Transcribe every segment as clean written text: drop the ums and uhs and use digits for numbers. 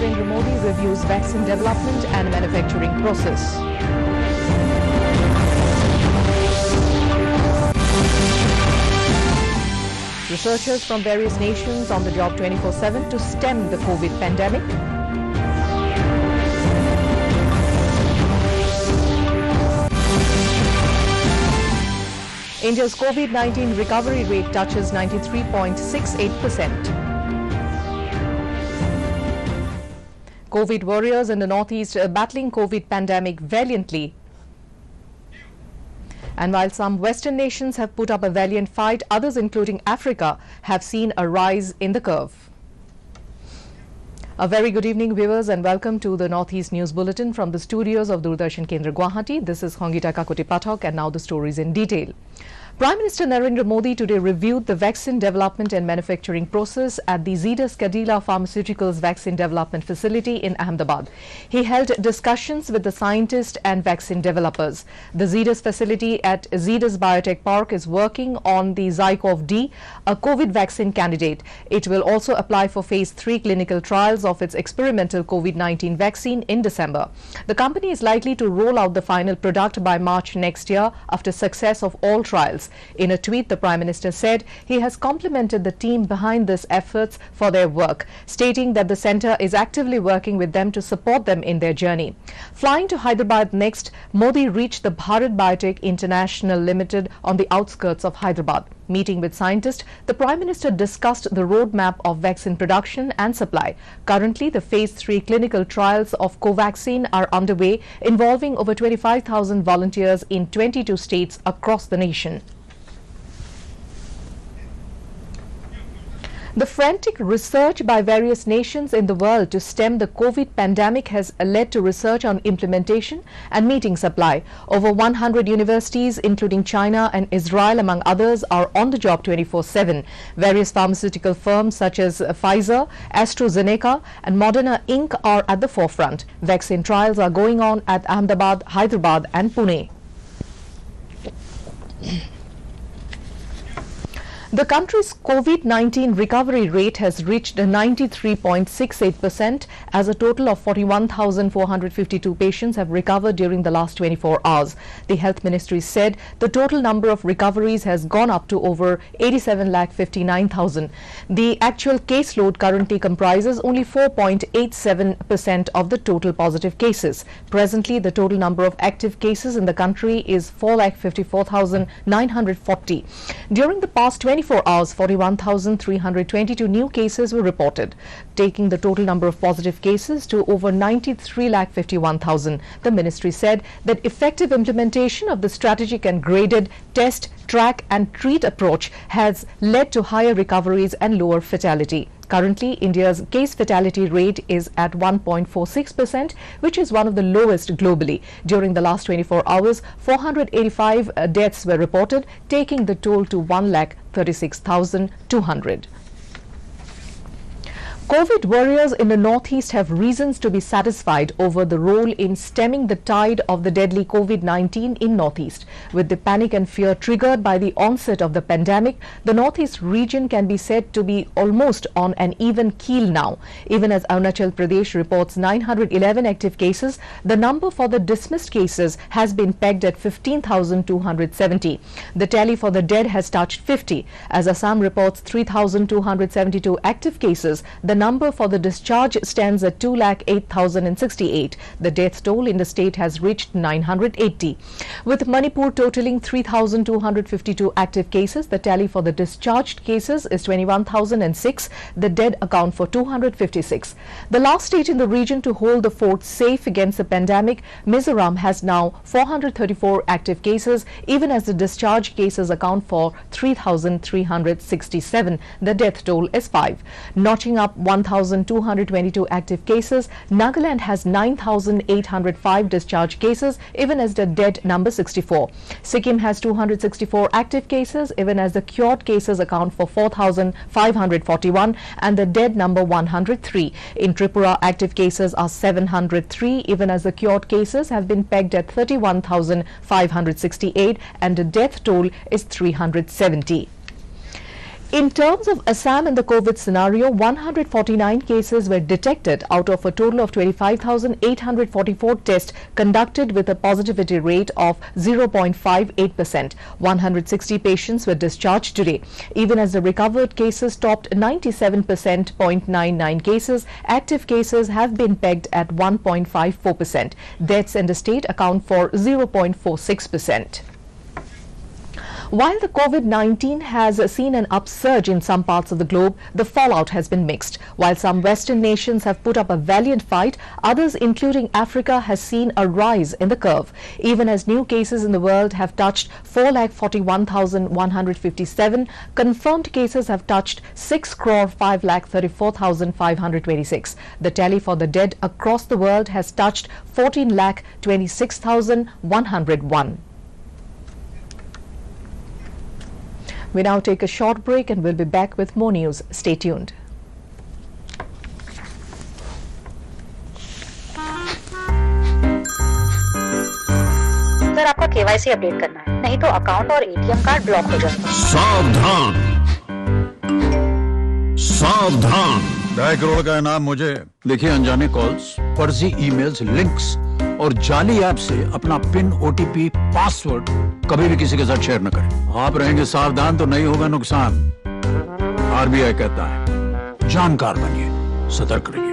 Narendra Modi reviews vaccine development and manufacturing process. Researchers from various nations on the job 24/7 to stem the COVID pandemic. India's COVID-19 recovery rate touches 93.68%. COVID warriors in the Northeast are battling COVID pandemic valiantly. And while some Western nations have put up a valiant fight, others, including Africa, have seen a rise in the curve. A very good evening, viewers, and welcome to the Northeast News Bulletin from the studios of Doordarshan Kendra, Guwahati. This is Hongita Kakuti Pathak, and now the stories in detail. Prime Minister Narendra Modi today reviewed the vaccine development and manufacturing process at the Zeidus Cadila Pharmaceuticals Vaccine Development Facility in Ahmedabad. He held discussions with the scientists and vaccine developers. The Zeidus facility at Zeidus Biotech Park is working on the ZyCoV-D, a COVID vaccine candidate. It will also apply for phase 3 clinical trials of its experimental COVID-19 vaccine in December. The company is likely to roll out the final product by March next year after success of all trials. In a tweet, the Prime Minister said he has complimented the team behind these efforts for their work, stating that the centre is actively working with them to support them in their journey. Flying to Hyderabad next, Modi reached the Bharat Biotech International Limited on the outskirts of Hyderabad. Meeting with scientists, the Prime Minister discussed the roadmap of vaccine production and supply. Currently, the phase 3 clinical trials of Covaxin are underway, involving over 25,000 volunteers in 22 states across the nation. The frantic research by various nations in the world to stem the COVID pandemic has led to research on implementation and meeting supply. Over 100 universities, including China and Israel, among others, are on the job 24/7. Various pharmaceutical firms such as Pfizer, AstraZeneca and Moderna Inc. are at the forefront. Vaccine trials are going on at Ahmedabad, Hyderabad and Pune. The country's COVID-19 recovery rate has reached 93.68% as a total of 41,452 patients have recovered during the last 24 hours. The Health Ministry said the total number of recoveries has gone up to over 87,59,000. The actual caseload currently comprises only 4.87% of the total positive cases. Presently, the total number of active cases in the country is 4,54,940. During the past 24 hours, 41,322 new cases were reported, taking the total number of positive cases to over 93,51,000. The ministry said that effective implementation of the strategic and graded test, track and treat approach has led to higher recoveries and lower fatality. Currently, India's case fatality rate is at 1.46%, which is one of the lowest globally. During the last 24 hours, 485 deaths were reported, taking the toll to 1,36,200. COVID warriors in the Northeast have reasons to be satisfied over the role in stemming the tide of the deadly COVID-19 in Northeast. With the panic and fear triggered by the onset of the pandemic, the Northeast region can be said to be almost on an even keel now. Even as Arunachal Pradesh reports 911 active cases, the number for the dismissed cases has been pegged at 15,270. The tally for the dead has touched 50. As Assam reports 3,272 active cases, the number for the discharge stands at 2,08,068. The death toll in the state has reached 980. With Manipur totaling 3,252 active cases, the tally for the discharged cases is 21,006. The dead account for 256. The last state in the region to hold the fort safe against the pandemic, Mizoram, has now 434 active cases, even as the discharged cases account for 3,367. The death toll is 5. Notching up 1,222 active cases, Nagaland has 9,805 discharged cases, even as the dead number 64. Sikkim has 264 active cases, even as the cured cases account for 4,541 and the dead number 103. In Tripura, active cases are 703, even as the cured cases have been pegged at 31,568 and the death toll is 370. In terms of Assam and the COVID scenario, 149 cases were detected out of a total of 25,844 tests conducted with a positivity rate of 0.58%. 160 patients were discharged today. Even as the recovered cases topped 97%, 0.99 cases, active cases have been pegged at 1.54%. Deaths in the state account for 0.46%. While the COVID-19 has seen an upsurge in some parts of the globe, the fallout has been mixed. While some Western nations have put up a valiant fight, others, including Africa, has seen a rise in the curve. Even as new cases in the world have touched 4,41,157, confirmed cases have touched 6,534,526. The tally for the dead across the world has touched 14,26,101. We now take a short break and we'll be back with more news. Stay tuned. Sir आपका KYC update करना है, नहीं तो account और ATM card block हो जाएगा। सावधान सावधान। 2.5 करोड़ का इनाम मुझे। देखिए, अनजाने कॉल्स, फर्जी ईमेल्स, लिंक्स और जाली ऐप से अपना पिन, ओटीपी, पासवर्ड कभी भी किसी के साथ शेयर न करें। आप रहेंगे सावधान तो नहीं होगा नुकसान। आरबीआई कहता है, जानकार बनिए, सतर्क रहिए।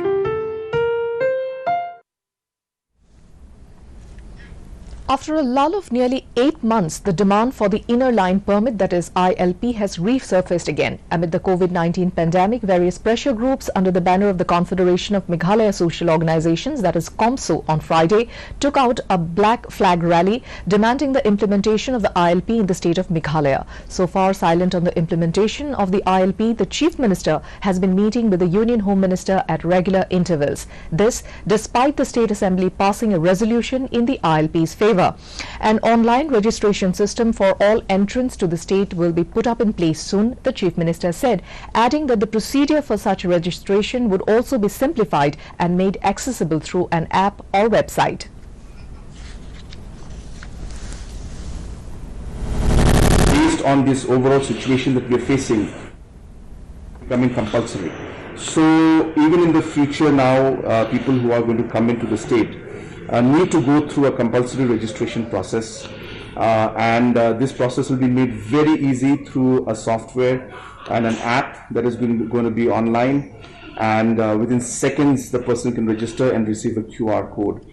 After a lull of nearly 8 months, the demand for the Inner Line Permit, that is ILP, has resurfaced again. Amid the COVID-19 pandemic, various pressure groups under the banner of the Confederation of Meghalaya Social Organizations, that is COMSO, on Friday, took out a black flag rally demanding the implementation of the ILP in the state of Meghalaya. So far silent on the implementation of the ILP, the Chief Minister has been meeting with the Union Home Minister at regular intervals. This, despite the State Assembly passing a resolution in the ILP's favour. An online registration system for all entrants to the state will be put up in place soon, the Chief Minister said, adding that the procedure for such registration would also be simplified and made accessible through an app or website. Based on this overall situation that we are facing, becoming compulsory. So even in the future now, people who are going to come into the state need to go through a compulsory registration process, and this process will be made very easy through a software and an app that is going to be online, and within seconds the person can register and receive a QR code.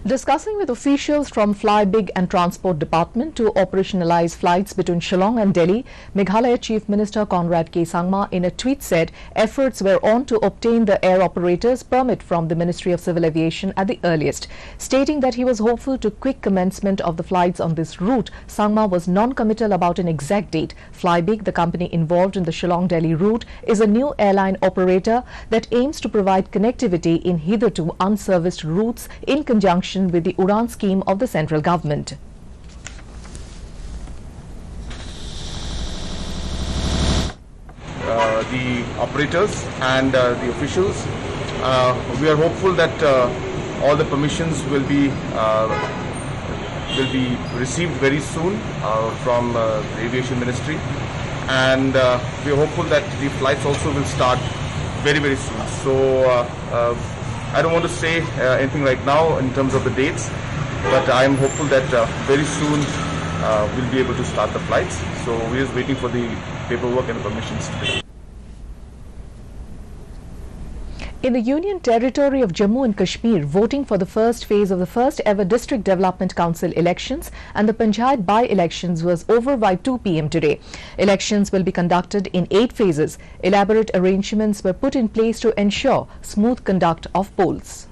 Discussing with officials from Flybig and Transport Department to operationalize flights between Shillong and Delhi, Meghalaya Chief Minister Conrad K. Sangma in a tweet said efforts were on to obtain the air operator's permit from the Ministry of Civil Aviation at the earliest. Stating that he was hopeful to quick commencement of the flights on this route, Sangma was non-committal about an exact date. Flybig, the company involved in the Shillong-Delhi route, is a new airline operator that aims to provide connectivity in hitherto unserviced routes in conjunction with the Udan scheme of the central government. The operators and the officials, we are hopeful that all the permissions will be received very soon from the Aviation Ministry, and we are hopeful that the flights also will start very soon. So I don't want to say anything right now in terms of the dates, but I am hopeful that very soon we'll be able to start the flights. So we're just waiting for the paperwork and the permissions today. In the Union Territory of Jammu and Kashmir, voting for the first phase of the first ever District Development Council elections and the Panchayat by-elections was over by 2 p.m. today. Elections will be conducted in 8 phases. Elaborate arrangements were put in place to ensure smooth conduct of polls.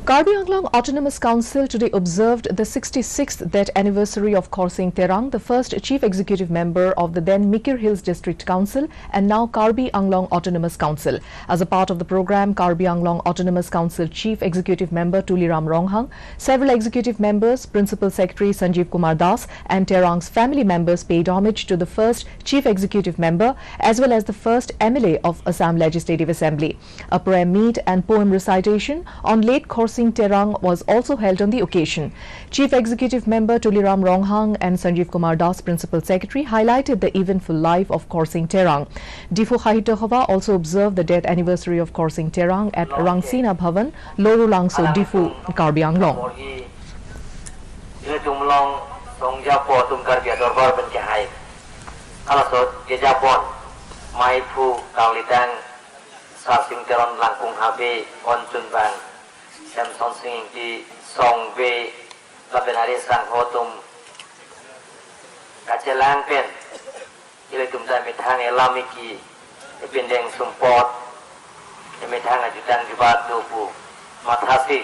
Karbi Anglong Autonomous Council today observed the 66th death anniversary of Khorsing Terang, the first chief executive member of the then Mikir Hills District Council and now Karbi Anglong Autonomous Council. As a part of the program, Karbi Anglong Autonomous Council Chief Executive Member Tuliram Ronghang, several executive members, Principal Secretary Sanjeev Kumar Das and Terang's family members paid homage to the first chief executive member as well as the first MLA of Assam Legislative Assembly. A prayer meet and poem recitation on late Khorsing Korsing Terang was also held on the occasion. Chief Executive Member Tuliram Ronghang and Sanjeev Kumar Das, Principal Secretary, highlighted the eventful life of Korsing Terang. Difu Sahitya Sabha also observed the death anniversary of Korsing Terang at Rangsina Bhavan, Loru Langso, Difu, Karbi Anglong. Maifu Kaulitang Sing Teron Langkung Habe On Chunbang Samson Singing di Song Be Labenari Sang Hotum Kacelang Pen Ile Tumzai Mitang Elamiki Epindeng Sumpot Emitang Ajudan Gibat Dupu Mathasi.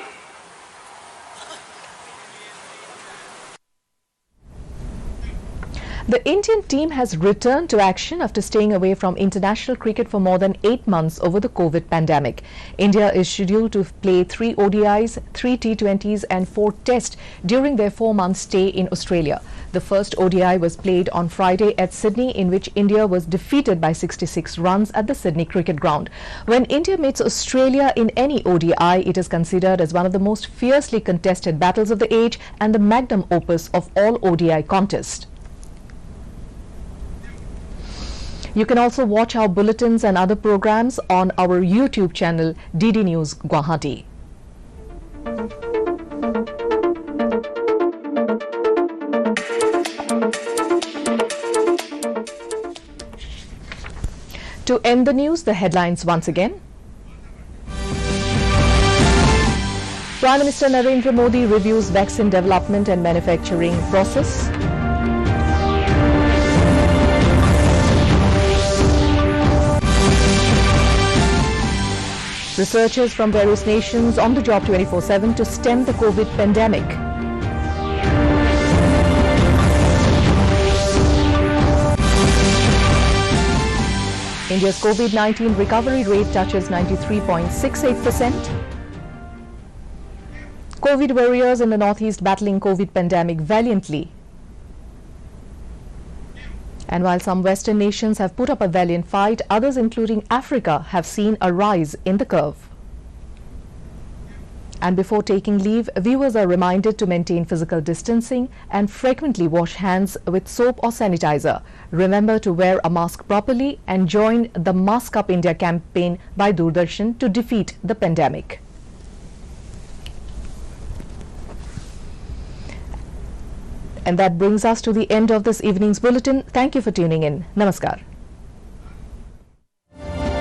The Indian team has returned to action after staying away from international cricket for more than 8 months over the COVID pandemic. India is scheduled to play 3 ODIs, 3 T20s and 4 Tests during their 4-month stay in Australia. The first ODI was played on Friday at Sydney, in which India was defeated by 66 runs at the Sydney Cricket Ground. When India meets Australia in any ODI, it is considered as one of the most fiercely contested battles of the age and the magnum opus of all ODI contests. You can also watch our bulletins and other programs on our YouTube channel, DD News Guwahati. To end the news, the headlines once again. Prime Minister Narendra Modi reviews vaccine development and manufacturing process. Researchers from various nations on the job 24/7 to stem the COVID pandemic. India's COVID-19 recovery rate touches 93.68%. COVID warriors in the Northeast battling COVID pandemic valiantly. And while some Western nations have put up a valiant fight, others, including Africa, have seen a rise in the curve. And before taking leave, viewers are reminded to maintain physical distancing and frequently wash hands with soap or sanitizer. Remember to wear a mask properly and join the Mask Up India campaign by Doordarshan to defeat the pandemic. And that brings us to the end of this evening's bulletin. Thank you for tuning in. Namaskar.